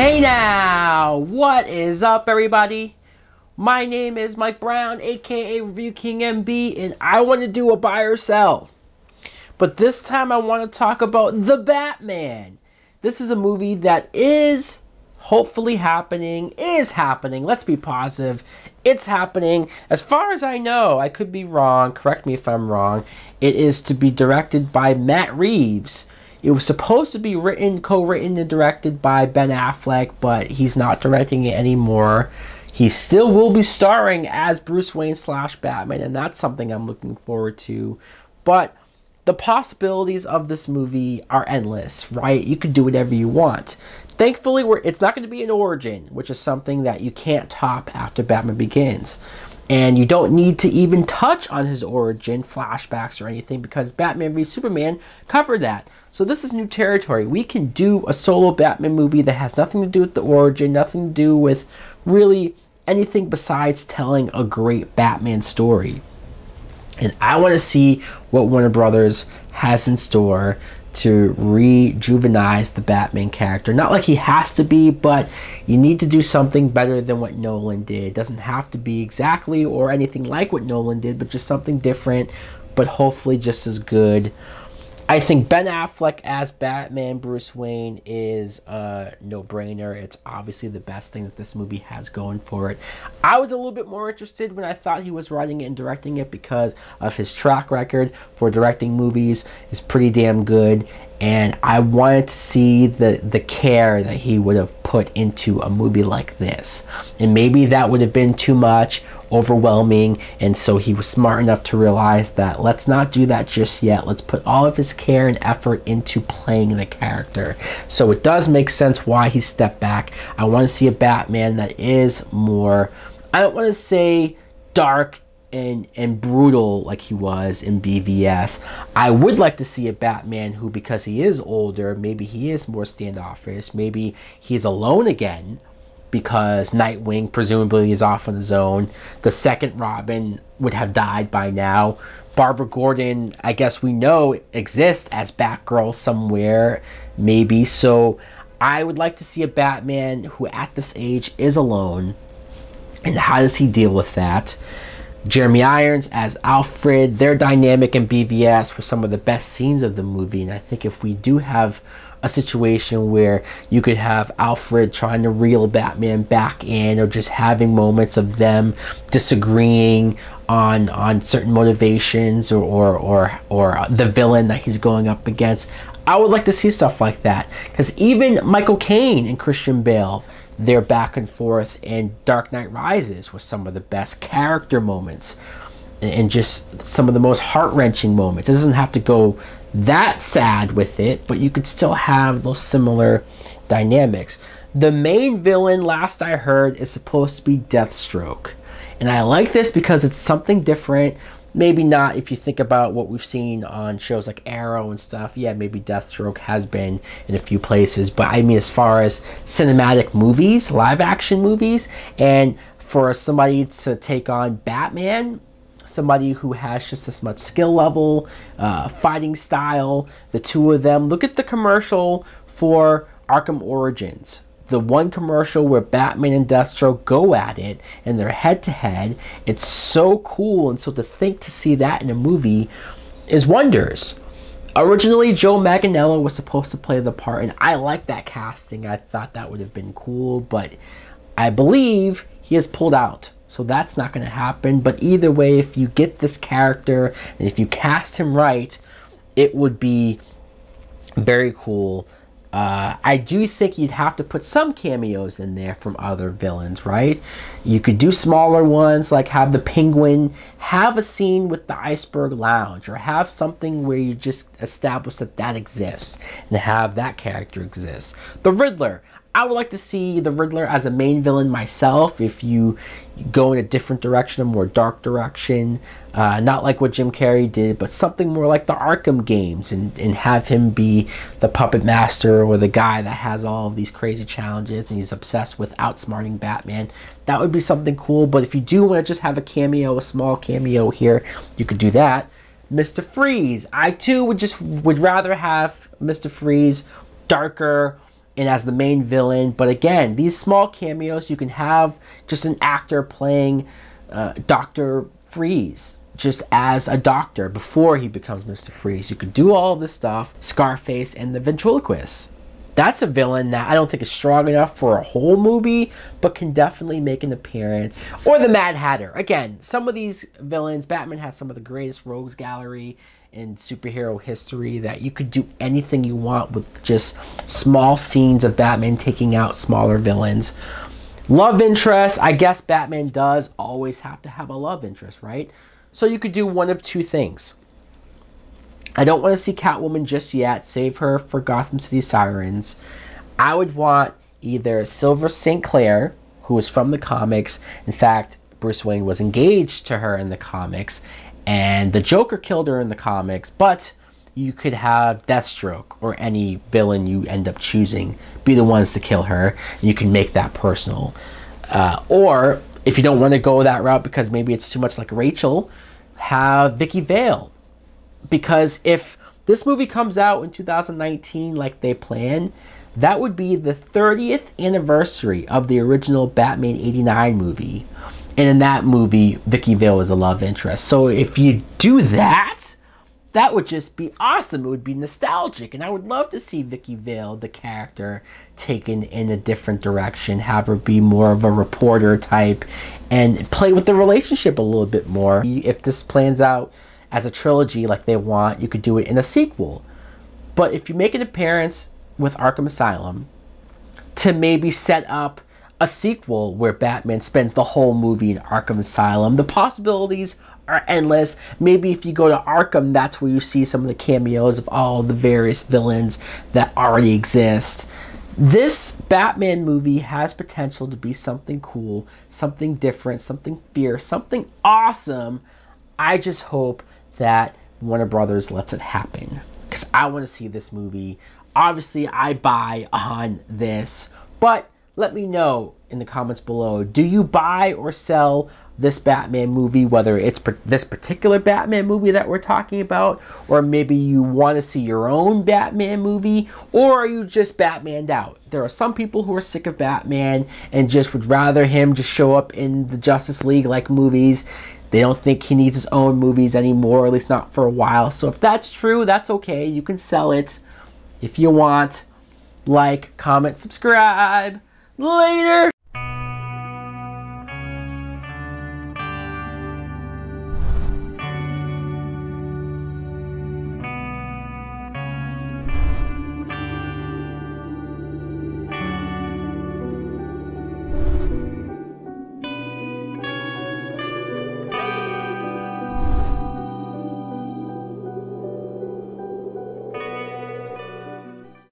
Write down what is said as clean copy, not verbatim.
Hey now, what is up everybody? My name is Mike Brown, aka ReviewKingMB, and I want to do a buy or sell. But this time I want to talk about The Batman. This is a movie that is hopefully happening, let's be positive, it's happening. As far as I know, I could be wrong, correct me if I'm wrong, it is to be directed by Matt Reeves. It was supposed to be co-written and directed by Ben Affleck, but he's not directing it anymore. He still will be starring as Bruce Wayne / Batman, and that's something I'm looking forward to. But the possibilities of this movie are endless, right? You could do whatever you want. Thankfully, it's not going to be an origin, which is something that you can't top after Batman Begins. And you don't need to even touch on his origin, flashbacks or anything, because Batman v Superman covered that. So this is new territory. We can do a solo Batman movie that has nothing to do with the origin, nothing to do with really anything besides telling a great Batman story. And I want to see what Warner Brothers has in store to rejuvenize the Batman character. Not like he has to be, but you need to do something better than what Nolan did. It doesn't have to be exactly or anything like what Nolan did, but just something different, but hopefully just as good. I think Ben Affleck as Batman Bruce Wayne is a no-brainer. It's obviously the best thing that this movie has going for it. I was a little bit more interested when I thought he was writing it and directing it because of his track record for directing movies is pretty damn good. And I wanted to see the care that he would have put into a movie like this. And maybe that would have been too much, overwhelming, and so he was smart enough to realize that let's not do that just yet. Let's put all of his care and effort into playing the character. So it does make sense why he stepped back. I want to see a Batman that is more, I don't want to say dark and brutal like he was in BVS. I would like to see a Batman who, because he is older, maybe he is more standoffish, maybe he's alone again because Nightwing presumably is off on his own. The second Robin would have died by now. Barbara Gordon, I guess we know, exists as Batgirl somewhere, maybe. So I would like to see a Batman who at this age is alone, and how does he deal with that? Jeremy Irons as Alfred, their dynamic in BVS were some of the best scenes of the movie, and I think if we do have a situation where you could have Alfred trying to reel Batman back in, or just having moments of them disagreeing on certain motivations or the villain that he's going up against, I would like to see stuff like that. Because even Michael Caine and Christian Bale, their back and forth in Dark Knight Rises was some of the best character moments and just some of the most heart-wrenching moments. It doesn't have to go that sad with it, but you could still have those similar dynamics. The main villain, last I heard, is supposed to be Deathstroke. And I like this because it's something different. Maybe not if you think about what we've seen on shows like Arrow and stuff. Yeah, maybe Deathstroke has been in a few places. But I mean, as far as cinematic movies, live action movies, and for somebody to take on Batman, somebody who has just as much skill level, fighting style, the two of them. Look at the commercial for Arkham Origins. The one commercial where Batman and Deathstroke go at it and they're head to head. It's so cool, and so to see that in a movie is wonders. Originally, Joe Manganiello was supposed to play the part, and I like that casting. I thought that would have been cool, but I believe he has pulled out. So that's not going to happen. But either way, if you get this character and if you cast him right, it would be very cool. I do think you'd have to put some cameos in there from other villains, right? You could do smaller ones, like have the Penguin have a scene with the Iceberg Lounge, or have something where you just establish that that exists and have that character exist. The Riddler. I would like to see the Riddler as a main villain myself if you go in a different direction, a more dark direction. Not like what Jim Carrey did, but something more like the Arkham games, and have him be the puppet master or the guy that has all of these crazy challenges and he's obsessed with outsmarting Batman. That would be something cool. But if you do want to just have a cameo, a small cameo here, you could do that. Mr. Freeze. I too would rather have Mr. Freeze darker, and as the main villain. But again, these small cameos, you can have just an actor playing Dr. Freeze just as a doctor before he becomes Mr. Freeze. You could do all this stuff. Scarface and the ventriloquist. That's a villain that I don't think is strong enough for a whole movie, but can definitely make an appearance. Or the Mad Hatter. Again, some of these villains, Batman has some of the greatest rogues gallery in superhero history, that you could do anything you want with just small scenes of Batman taking out smaller villains. Love interest, I guess Batman does always have to have a love interest, right? So you could do one of two things. I don't want to see Catwoman just yet. Save her for Gotham City Sirens. I would want either Silver St. Clair, who is from the comics. In fact, Bruce Wayne was engaged to her in the comics, and the Joker killed her in the comics. But you could have Deathstroke or any villain you end up choosing be the ones to kill her. You can make that personal. Or if you don't want to go that route because maybe it's too much like Rachel, have Vicky Vale. Because if this movie comes out in 2019 like they plan, that would be the 30th anniversary of the original Batman 89 movie. And in that movie, Vicky Vale was a love interest. So if you do that, that would just be awesome. It would be nostalgic. And I would love to see Vicky Vale, the character, taken in a different direction. Have her be more of a reporter type and play with the relationship a little bit more. If this plans out as a trilogy like they want, you could do it in a sequel. But if you make an appearance with Arkham Asylum to maybe set up a sequel where Batman spends the whole movie in Arkham Asylum, the possibilities are endless. Maybe if you go to Arkham, that's where you see some of the cameos of all the various villains that already exist. This Batman movie has potential to be something cool, something different, something fierce, something awesome. I just hope that Warner Brothers lets it happen, because I want to see this movie. Obviously, I buy on this, but let me know in the comments below. Do you buy or sell this Batman movie, whether it's this particular Batman movie that we're talking about, or maybe you want to see your own Batman movie, or are you just Batmaned out? There are some people who are sick of Batman and just would rather him just show up in the Justice League like movies. They don't think he needs his own movies anymore, or at least not for a while. So if that's true, that's okay. You can sell it if you want. Like, comment, subscribe. Later.